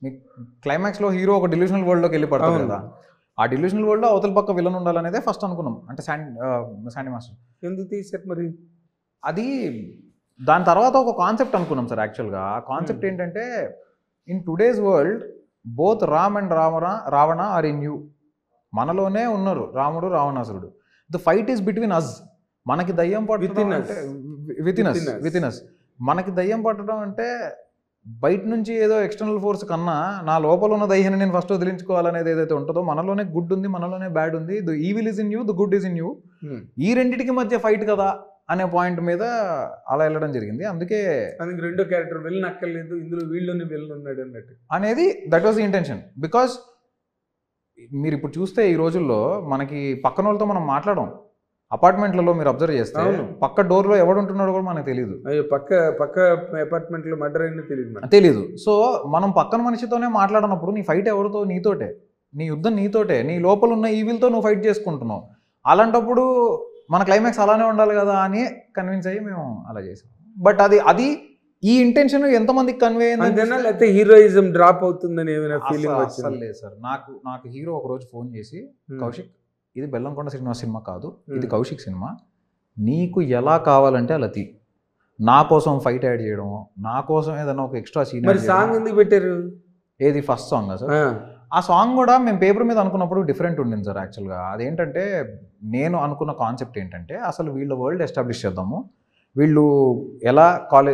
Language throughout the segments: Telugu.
మీకు క్లైమాక్స్లో హీరో ఒక డిల్యూషనల్ వరల్డ్లోకి వెళ్ళి పడతాడు కదా, ఆ డిల్యూషనల్ వరల్డ్లో అవతల పక్క విలన్ ఉండాలనేదే ఫస్ట్ అనుకున్నాం. అంటే శాండీ మాస్టర్ ఎందుకు తీసారు మరి అది? దాని తర్వాత ఒక కాన్సెప్ట్ అనుకున్నాం సార్. యాక్చువల్గా ఆ కాన్సెప్ట్ ఏంటంటే, in today's world both Ram and Ravana are in you. మనలోనే ఉన్నారు రాముడు రావణాసురుడు. The fight is between us. మనకి దయ్యం పట్టడం అంటే విత్ ఇన్ అస్. మనకి దయ్యం పట్టడం అంటే బయట నుంచి ఏదో ఎక్స్టర్నల్ ఫోర్స్ కన్నా నా లోపల ఉన్న దయ్యాన్ని నేను ఫస్ట్ వదిలించుకోవాలనేది ఏదైతే ఉంటుందో, మనలోనే గుడ్ ఉంది, మనలోనే బ్యాడ్ ఉంది. The evil is in you, the good is in you. ఈ రెండింటికి మధ్య ఫైట్ కదా అనే పాయింట్ మీద అలా వెళ్ళడం జరిగింది. అందుకే రెండో క్యారెక్టర్ వెళ్ళి నక్కర్లేదు, ఇందులో వీళ్ళని వెళ్ళి ఉన్నాడు అన్నట్టు అనేది that was the intention. Because మీరు ఇప్పుడు చూస్తే ఈ రోజుల్లో మనకి పక్కన వాళ్ళతో మనం మాట్లాడడం. అపార్ట్మెంట్లలో మీరు అబ్జర్వ్ చేస్తే పక్క డోర్లో ఎవడు ఉంటున్నాడో కూడా మనకు తెలియదు. అయ్యో పక్క అపార్ట్మెంట్లో మర్డర్ అయినా తెలియదు. సో మనం పక్కన మనిషితోనే మాట్లాడినప్పుడు నీ ఫైట్ ఎవరితో? నీతోటే. నీ యుద్ధం నీతోటే. నీ లోపల ఉన్న ఈవిల్తో నువ్వు ఫైట్ చేసుకుంటున్నావు. అలాంటప్పుడు మన క్లైమాక్స్ అలానే ఉండాలి కదా అని కన్విన్స్ అయ్యి మేము అలా చేసాం. బట్ అది ఈ ఇంటెన్షన్ ఎంతమందికి కన్వే అయింది? లేకపోతే హీరోయిజం డ్రాప్ అవుతుందని ఏమైనా ఫీలింగ్ అసలు లేదు సార్. నాకు హీరో ఒక రోజు ఫోన్ చేసి, కౌశిక్ ఇది బెల్లంకొండ శ్రీనివాస్ సినిమా కాదు, ఇది కౌశిక్ సినిమా, నీకు ఎలా కావాలంటే అలా తీ. నా కోసం ఫైట్ యాడ్ చేయడం, నా కోసం ఏదైనా ఒక ఎక్స్ట్రా సీన్. మరి సాంగ్ ఎందుకు పెట్టారు? ఏది ఫస్ట్ సాంగ్ సార్? ఆ సాంగ్ కూడా మేము పేపర్ మీద అనుకున్నప్పుడు డిఫరెంట్ ఉండింది సార్. యాక్చువల్గా అదేంటంటే, నేను అనుకున్న కాన్సెప్ట్ ఏంటంటే, అసలు వీళ్ళ వరల్డ్ ఎస్టాబ్లిష్ చేద్దాము. వీళ్ళు ఎలా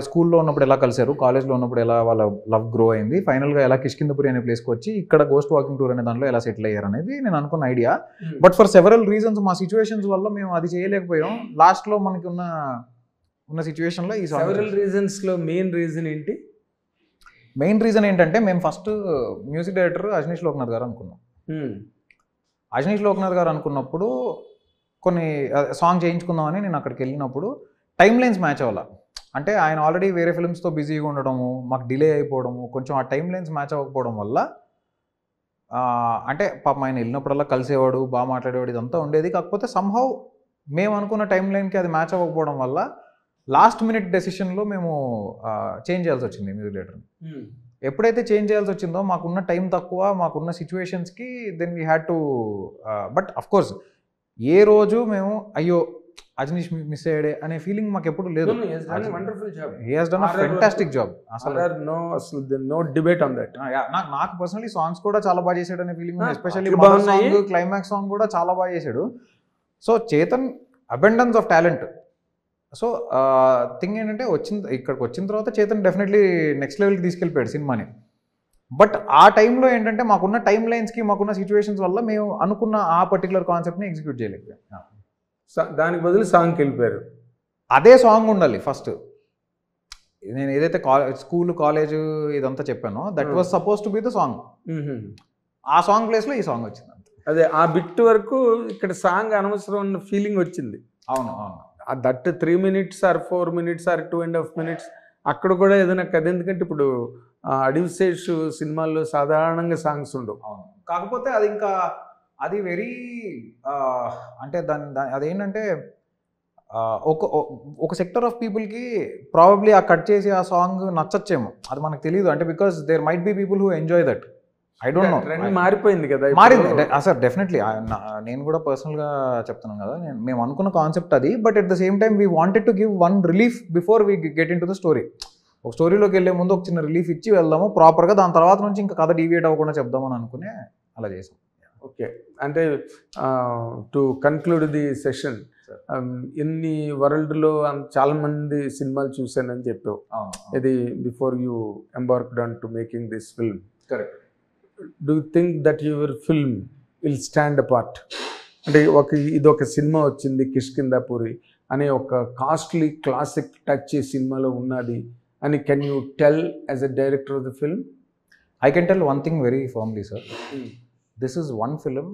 స్కూల్లో ఉన్నప్పుడు ఎలా కలిశారు, కాలేజ్లో ఉన్నప్పుడు ఎలా వాళ్ళ లవ్ గ్రో అయింది, ఫైనల్గా ఎలా కిష్కిందపురి అనే ప్లేస్కి వచ్చి ఇక్కడ గోస్ట్ వాకింగ్ టూర్ అనే దాంట్లో ఎలా సెటిల్ అయ్యారు అనేది నేను అనుకున్న idea. But for several reasons మా సిచ్యువేషన్స్ వల్ల మేము అది చేయలేకపోయాం. లాస్ట్లో మనకి ఉన్న సిచ్యువేషన్లో ఈ సెవరల్ రీజన్స్లో మెయిన్ రీజన్ ఏంటి? మెయిన్ రీజన్ ఏంటంటే, మేము first music director Ajaneesh Loknath గారు అనుకున్నాం. అజనీష్ లోక్నాథ్ గారు అనుకున్నప్పుడు కొన్ని సాంగ్ చేయించుకుందామని నేను అక్కడికి వెళ్ళినప్పుడు టైమ్ లైన్స్ మ్యాచ్ అవ్వాల. అంటే ఆయన ఆల్రెడీ వేరే ఫిల్మ్స్తో బిజీగా ఉండడము, మాకు డిలే అయిపోవడము, కొంచెం ఆ టైమ్ లైన్స్ మ్యాచ్ అవ్వకపోవడం వల్ల, అంటే పాపం ఆయన వెళ్ళినప్పుడల్లా కలిసేవాడు, బాగా మాట్లాడేవాడు, ఇదంతా ఉండేది. కాకపోతే సంహౌ మేము అనుకున్న టైం లైన్కి అది మ్యాచ్ అవ్వకపోవడం వల్ల లాస్ట్ మినిట్ డెసిషన్లో మేము చేంజ్ చేయాల్సి వచ్చింది మ్యూజిక్ డైరెక్టర్ని. ఎప్పుడైతే చేంజ్ చేయాల్సి వచ్చిందో, మాకున్న టైం తక్కువ, మాకున్న సిచ్యువేషన్స్కి, then we had to. But of course ఏ రోజు మేము అయ్యో అజనీష్ మిస్ అయ్యాడే అనే ఫీలింగ్ మాకు ఎప్పుడు లేదు. He has done a fantastic job. No debate on that. నాకు పర్సనలీ సాంగ్స్ కూడా చాలా బాగా చేశాడు అనే ఫీలింగ్ ఉంది. ఎస్పెషల్లీ సాంగ్, క్లైమాక్స్ సాంగ్ కూడా చాలా బాగా చేశాడు. So Chetan abundance of talent. So thing ఏంటంటే, ఇక్కడికి వచ్చిన తర్వాత చేతన్ డెఫినెట్లీ నెక్స్ట్ లెవెల్కి తీసుకెళ్ళిపోయాడు సినిమాని. బట్ ఆ టైంలో ఏంటంటే, మాకున్న టైం లైన్స్కి, మాకున్న సిచ్యువేషన్స్ వల్ల మేము అనుకున్న ఆ పర్టికులర్ కాన్సెప్ట్ని ఎగ్జిక్యూట్ చేయలేకపోయాం. దానికి బదులు సాంగ్కి వెళ్ళిపోయారు. అదే సాంగ్ ఉండాలి ఫస్ట్. నేను ఏదైతే స్కూల్, కాలేజ్ ఇదంతా చెప్పానో, that was suppose to be the song. ఆ సాంగ్ ప్లేస్లో ఈ సాంగ్ వచ్చింది. అదే ఆ బిట్ వరకు ఇక్కడ సాంగ్ అనవసరం అన్న ఫీలింగ్ వచ్చింది. అవును. That 3 minutes or 4 minutes or 2.5 minutes అక్కడ కూడా ఏదైనా కథ. ఎందుకంటే ఇప్పుడు అడివిశేష్ సినిమాల్లో సాధారణంగా సాంగ్స్ ఉండవు. అవును. కాకపోతే అది ఇంకా అది వెరీ అంటే అదేంటంటే, ఒక సెక్టర్ ఆఫ్ పీపుల్కి ప్రాబబ్లీ ఆ కట్ చేసి ఆ సాంగ్ నచ్చచ్చేమో, అది మనకు తెలియదు. అంటే because there might be people who enjoy that. I don't know. మారిపోయింది కదా. మారింది సార్, డెఫినెట్లీ. నేను కూడా పర్సనల్గా చెప్తున్నాను కదా, మేము అనుకున్న కాన్సెప్ట్ అది. But at the same time we wanted to give one relief before we get in to the story. ఒక స్టోరీలోకి వెళ్ళే ముందు ఒక చిన్న రిలీఫ్ ఇచ్చి వెళ్దాము ప్రాపర్గా, దాని తర్వాత నుంచి ఇంకా కథ డీవియేట్ అవ్వకుండా చెప్దామని అనుకునే అలా చేసాం. ఓకే. అంటే టు కన్క్లూడ్ ది సెషన్, ఇన్ని వరల్డ్లో చాలా మంది సినిమాలు చూశానని చెప్పావు. ఇది before you embarked on to making this film. Correct. Do you think that your film will stand apart? అంటే ఇదొక సినిమా వచ్చింది కిష్కిందాపురి అనే ఒక కాస్ట్లీ క్లాసిక్ టచ్ ఈ సినిమాలో ఉన్నది అని can you tell as a director of the film? I can tell one thing very firmly, sir. This is one film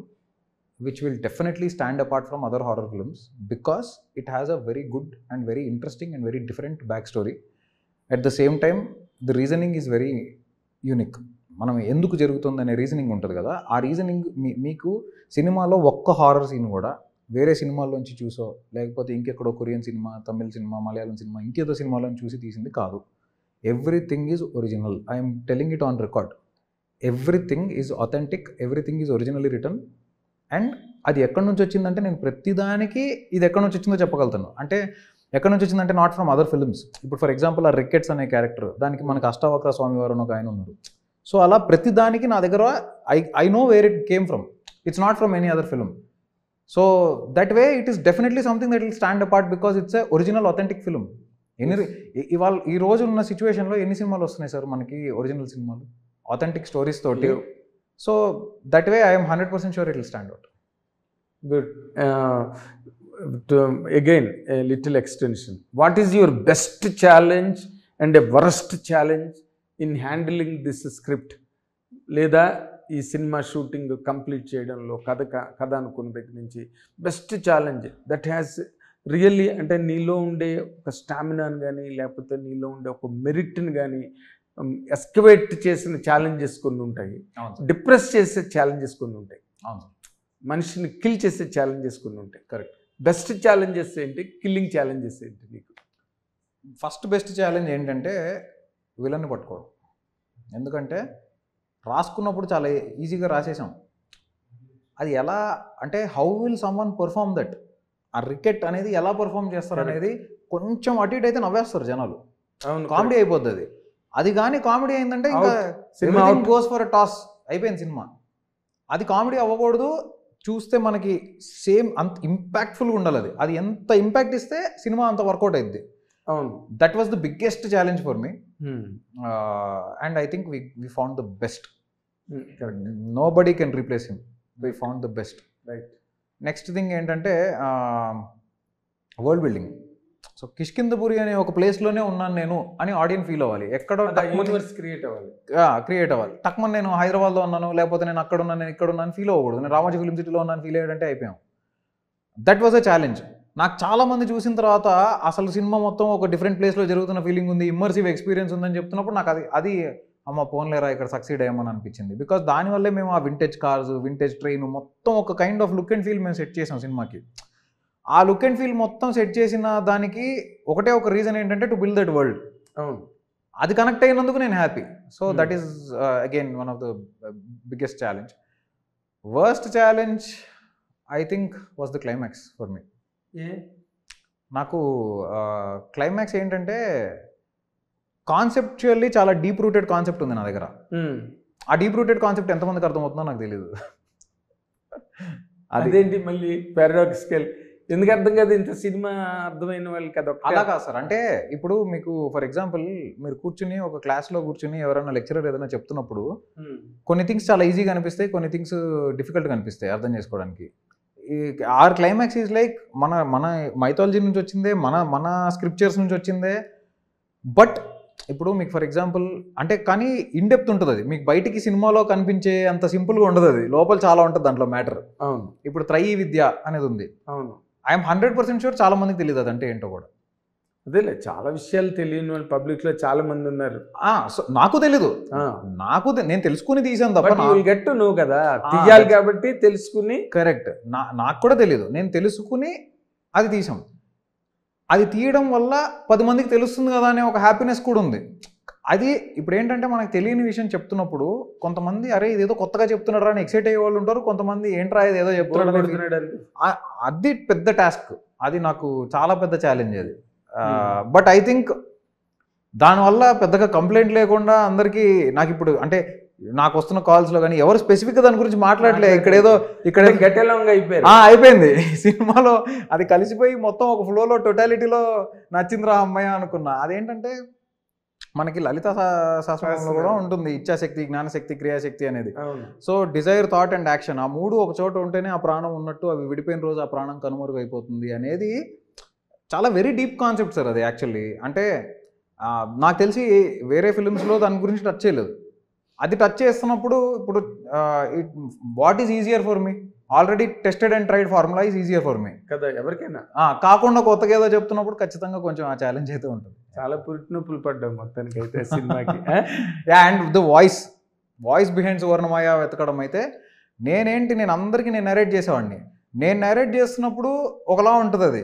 which will definitely stand apart from other horror films because it has a very good and very interesting and very different backstory. At the same time, the reasoning is very unique. మనం ఎందుకు జరుగుతుందనే రీజనింగ్ ఉంటుంది కదా, ఆ రీజనింగ్ మీకు సినిమాలో ఒక్క హారర్ సీన్ కూడా వేరే సినిమాల్లోంచి చూసో, లేకపోతే ఇంకెక్కడో కొరియన్ సినిమా, తమిళ సినిమా, మలయాళం సినిమా, ఇంకేదో సినిమాలో చూసి తీసింది కాదు. Everything is original. I'm telling it on record. Everything is authentic, everything is originally return. And అది ఎక్కడి నుంచి వచ్చిందంటే నేను ప్రతిదానికి ఇది ఎక్కడి నుంచి వచ్చిందో చెప్పగలుగుతాను. అంటే ఎక్కడి నుంచి వచ్చిందంటే నాట్ ఫ్రమ్ అదర్ ఫిల్మ్స్. ఇప్పుడు ఫర్ ఎగ్జాంపుల్ ఆ రికెట్స్ అనే క్యారెక్టర్, దానికి మనకు అష్టావక్ర స్వామి వారు అని ఒక ఆయన ఉన్నారు. సో అలా ప్రతిదానికి నా దగ్గర I know where it came from. It's not from any other film. So that way it is definitely something that will stand apart because it's a original authentic film. ఇవాళ ఈ రోజు ఉన్న సిచ్యువేషన్లో ఎన్ని సినిమాలు వస్తున్నాయి సార్ మనకి, ఒరిజినల్ సినిమాలు authentic stories toti. So that way I am 100% sure it will stand out. Good. Again a little extension. What is your best challenge and a worst challenge in handling this script? Leda ఈ సినిమా షూటింగ్ కంప్లీట్ చేయడంలో కథ అనుకున్న దగ్గర నుంచి best challenge that has really, అంటే నీలో ఉండే ఒక స్టామినాని కానీ లేకపోతే నీలో ఉండే ఒక మెరిట్ని కానీ ఎస్కవేట్ చేసిన ఛాలెంజెస్ కొన్ని ఉంటాయి, డిప్రెస్ చేసే ఛాలెంజెస్ కొన్ని ఉంటాయి, మనిషిని కిల్ చేసే ఛాలెంజెస్ కొన్ని ఉంటాయి. కరెక్ట్. బెస్ట్ ఛాలెంజెస్ ఏంటి, కిల్లింగ్ ఛాలెంజెస్ ఏంటి నీకు? ఫస్ట్ బెస్ట్ ఛాలెంజ్ ఏంటంటే విలన్ని పట్టుకోవడం. ఎందుకంటే రాసుకున్నప్పుడు చాలా ఈజీగా రాసేసాం. అది ఎలా అంటే how will someone perform that, ఆ రికెట్ అనేది ఎలా పర్ఫార్మ్ చేస్తారు అనేది కొంచెం అటు ఇటు అయితే నవ్వేస్తారు జనాలు, కామెడీ అయిపోద్ది అది. అది కానీ కామెడీ అయిందంటే ఇంకా సినిమా గోస్ ఫర్ టాస్, అయిపోయింది సినిమా. అది కామెడీ అవ్వకూడదు, చూస్తే మనకి సేమ్ అంత ఇంపాక్ట్ఫుల్గా ఉండాలి. అది ఎంత ఇంపాక్ట్ ఇస్తే సినిమా అంత వర్కౌట్ అయింది. అవును, that was the biggest challenge for me. And I think we found the best. Nobody can replace him. We found the best. Right. Next thing ఏంటంటే వరల్డ్ బిల్డింగ్. సో కిష్కిందపురి అనే ఒక ప్లేస్లోనే ఉన్నాను నేను అని ఆడియన్స్ ఫీల్ అవ్వాలి. ఎక్కడో యూనివర్స్ క్రియేట్ అవ్వాలి. టక్మన్ నేను హైదరాబాద్లో ఉన్నాను, లేకపోతే నేను అక్కడ ఉన్నాను, నేను ఇక్కడ ఉన్నాను ఫీల్ అవ్వకూడదు. నేను రామోజీ ఫిల్మ్ సిటీలో ఉన్నాను ఫీల్ అయ్యాడంటే అయిపోయాం. That was a challenge. నాకు చాలామంది చూసిన తర్వాత అసలు సినిమా మొత్తం ఒక డిఫరెంట్ ప్లేస్లో జరుగుతున్న ఫీలింగ్ ఉంది, ఇమ్మర్సివ్ ఎక్స్పీరియన్స్ ఉందని చెప్తున్నప్పుడు నాకు అది అమ్మ పోన్లేరా ఇక్కడ సక్సీడ్ అయ్యామని అనిపించింది. బికాస్ దానివల్లే మేము ఆ వింటేజ్ కార్స్, వింటేజ్ ట్రైన్ మొత్తం ఒక kind of look and feel మేము సెట్ చేసాం సినిమాకి. ఆ లుక్ అండ్ ఫీల్ మొత్తం సెట్ చేసిన దానికి ఒకటే ఒక రీజన్ ఏంటంటే టు బిల్డ్ దట్ వరల్డ్. అది కనెక్ట్ అయినందుకు నేను happy. So that is again one of the biggest challenge. Worst challenge I think was the climax for me. నాకు క్లైమాక్స్ ఏంటంటే కాన్సెప్చువల్లీ చాలా డీప్ రూటెడ్ కాన్సెప్ట్ ఉంది నా దగ్గర. ఆ డీప్ రూటెడ్ కాన్సెప్ట్ ఎంతమందికి అర్థమవుతుందో నాకు తెలియదు. అదేంటి మళ్ళీ పారాడాక్సికల్, ఎందుకు అర్థం కాదు ఇంత సినిమా అర్థమైన వాళ్ళకి? కదా అలా కాదు సార్. అంటే ఇప్పుడు మీకు ఫర్ ఎగ్జాంపుల్ మీరు కూర్చుని ఒక క్లాస్లో కూర్చుని ఎవరైనా లెక్చరర్ ఏదైనా చెప్తున్నప్పుడు కొన్ని థింగ్స్ చాలా ఈజీగా అనిపిస్తాయి, కొన్ని థింగ్స్ డిఫికల్ట్గా అనిపిస్తాయి అర్థం చేసుకోవడానికి. ఆర్ క్లైమాక్స్ ఈజ్ లైక్ మన మైథాలజీ నుంచి వచ్చిందే, మన స్క్రిప్చర్స్ నుంచి వచ్చిందే. బట్ ఇప్పుడు మీకు ఫర్ ఎగ్జాంపుల్ అంటే కానీ ఇన్డెప్త్ ఉంటుంది అది. మీకు బయటికి సినిమాలో కనిపించే అంత సింపుల్గా ఉండదు, అది లోపల చాలా ఉంటుంది దాంట్లో మ్యాటర్. అవును. ఇప్పుడు త్రయీ విద్య అనేది ఉంది. అవును. ఐఎమ్ 100% షూర్ చాలా మందికి తెలియదు అదంటే ఏంటో కూడా. అదేలే, చాలా విషయాలు తెలియని వాళ్ళు పబ్లిక్ లో చాలా మంది ఉన్నారు. సో నాకు తెలీదు, నేను తెలుసుకుని తీసాను తప్ప గట్టు నువ్వు కదా తీయాలి కాబట్టి తెలుసుకుని. కరెక్ట్. నాకు కూడా తెలీదు, నేను తెలుసుకుని అది తీసాం. అది తీయడం వల్ల 10 మందికి తెలుస్తుంది కదా అనే ఒక హ్యాపీనెస్ కూడా ఉంది. అది ఇప్పుడు ఏంటంటే మనకు తెలియని విషయం చెప్తున్నప్పుడు కొంతమంది అరే ఇదేదో కొత్తగా చెప్తున్నాడు అని ఎక్సైట్ అయ్యే వాళ్ళు ఉంటారు, కొంతమంది ఏంట్రా ఇది ఏదో చెప్తున్నాడు. అది పెద్ద టాస్క్, అది నాకు చాలా పెద్ద ఛాలెంజ్ అది. బట్ ఐ థింక్ దానివల్ల పెద్దగా కంప్లైంట్ లేకుండా అందరికీ నాకు ఇప్పుడు అంటే నాకు వస్తున్న కాల్స్లో కానీ ఎవరు స్పెసిఫిక్గా దాని గురించి మాట్లాడలే. ఇక్కడ అయిపోయింది సినిమాలో, అది కలిసిపోయి మొత్తం ఒక ఫ్లోలో టోటాలిటీలో నచ్చిందిరా అమ్మాయి అనుకున్నా. అదేంటంటే మనకి లలిత శాస్త్రంలో కూడా ఉంటుంది ఇచ్ఛాశక్తి, జ్ఞానశక్తి, క్రియాశక్తి అనేది. So Dzire, thought and action, ఆ 3 ఒక చోట ఉంటేనే ఆ ప్రాణం ఉన్నట్టు, అవి విడిపోయిన రోజు ఆ ప్రాణం కనుమరుగు అయిపోతుంది అనేది చాలా వెరీ డీప్ కాన్సెప్ట్ సార్ అది యాక్చువల్లీ. అంటే నాకు తెలిసి వేరే ఫిలిమ్స్లో దాని గురించి టచ్ చేయలేదు. అది టచ్ చేస్తున్నప్పుడు ఇప్పుడు what is easier for me, already tested and tried formula is easier for me కదా ఎవరికైనా. కాకుండా కొత్తగా ఏదో చెప్తున్నప్పుడు ఖచ్చితంగా కొంచెం ఆ ఛాలెంజ్ అయితే ఉంటుంది. చాలా పురిటినొప్పులు పడ్డాం మొత్తానికి అయితే సినిమాకి. అండ్ ద వాయిస్ బిహైండ్ సువర్ణమాయ వెతకడం అయితే నేను అందరికీ నరేట్ చేసేవాడిని. నేను నరేట్ చేస్తున్నప్పుడు ఒకలా ఉంటుంది అది,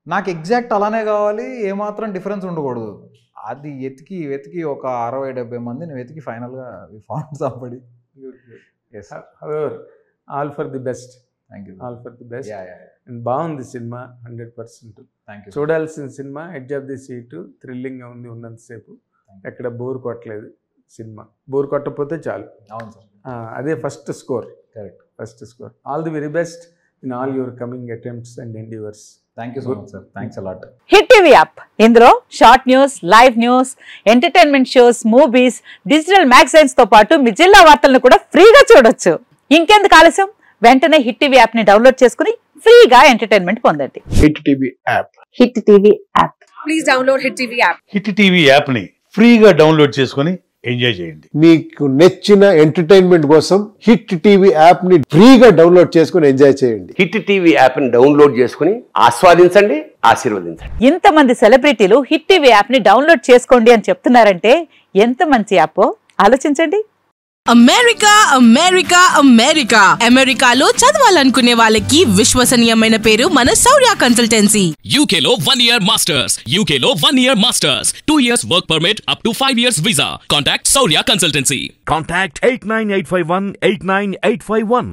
నాకు ఎగ్జాక్ట్ అలానే కావాలి, ఏమాత్రం డిఫరెన్స్ ఉండకూడదు. అది వెతికి ఒక 60-70 మందిని వెతికి ఫైనల్గా found somebody. Yes however all for the best, thank you. All for the best. Yeah yeah and బాగుంది సినిమా 100%. Thank you. చూడాల్సిన cinema, edge of the seat, థ్రిల్లింగ్గా ఉంది ఉన్నంతసేపు. ఎక్కడ బోర్ కొట్టలేదు సినిమా. బోర్ కొట్టకపోతే చాలు. అవును సార్, అదే first score. Correct. First score. All the very best in all your coming attempts and endeavours. Thank you so much sir, thanks a lot. Hit TV app, ఇందులో short news, live news, entertainment shows, movies, digital magazines తో పాటు మీ జిల్లా వార్తలను కూడా ఫ్రీగా చూడొచ్చు. ఇంకెందుకు ఆలస్యం, వెంటనే హిట్ టీవీ యాప్ ని డౌన్లోడ్ చేసుకుని ఫ్రీగా ఎంటర్టైన్మెంట్ పొందండి. Hit TV app. Hit TV app. Please download Hit TV app. Hit TV యాప్ని ఫ్రీగా డౌన్లోడ్ చేసుకొని ఎంజాయ్ చేయండి. మీకు నచ్చిన ఎంటర్టైన్మెంట్ కోసం హిట్ టీవీ యాప్ ని ఫ్రీగా డౌన్లోడ్ చేసుకుని ఎంజాయ్ చేయండి. హిట్ టీవీ యాప్ని డౌన్లోడ్ చేసుకుని ఆస్వాదించండి, ఆశీర్వదించండి. ఇంతమంది సెలబ్రిటీలు హిట్ టీవీ యాప్ ని డౌన్లోడ్ చేసుకోండి అని చెప్తున్నారంటే ఎంత మంచి యాప్ ఆలోచించండి. అమెరికా అమెరికా అమెరికా అమెరికాలో చదవాలనుకునే వాళ్ళకి విశ్వసనీయమైన పేరు మన శౌర్య కన్సల్టెన్సీ. UK లో 1 year masters, UK లో 1 year masters, 2 years work permit up to 5 years visa. Contact Saurya Consultancy. Contact 89851 89851.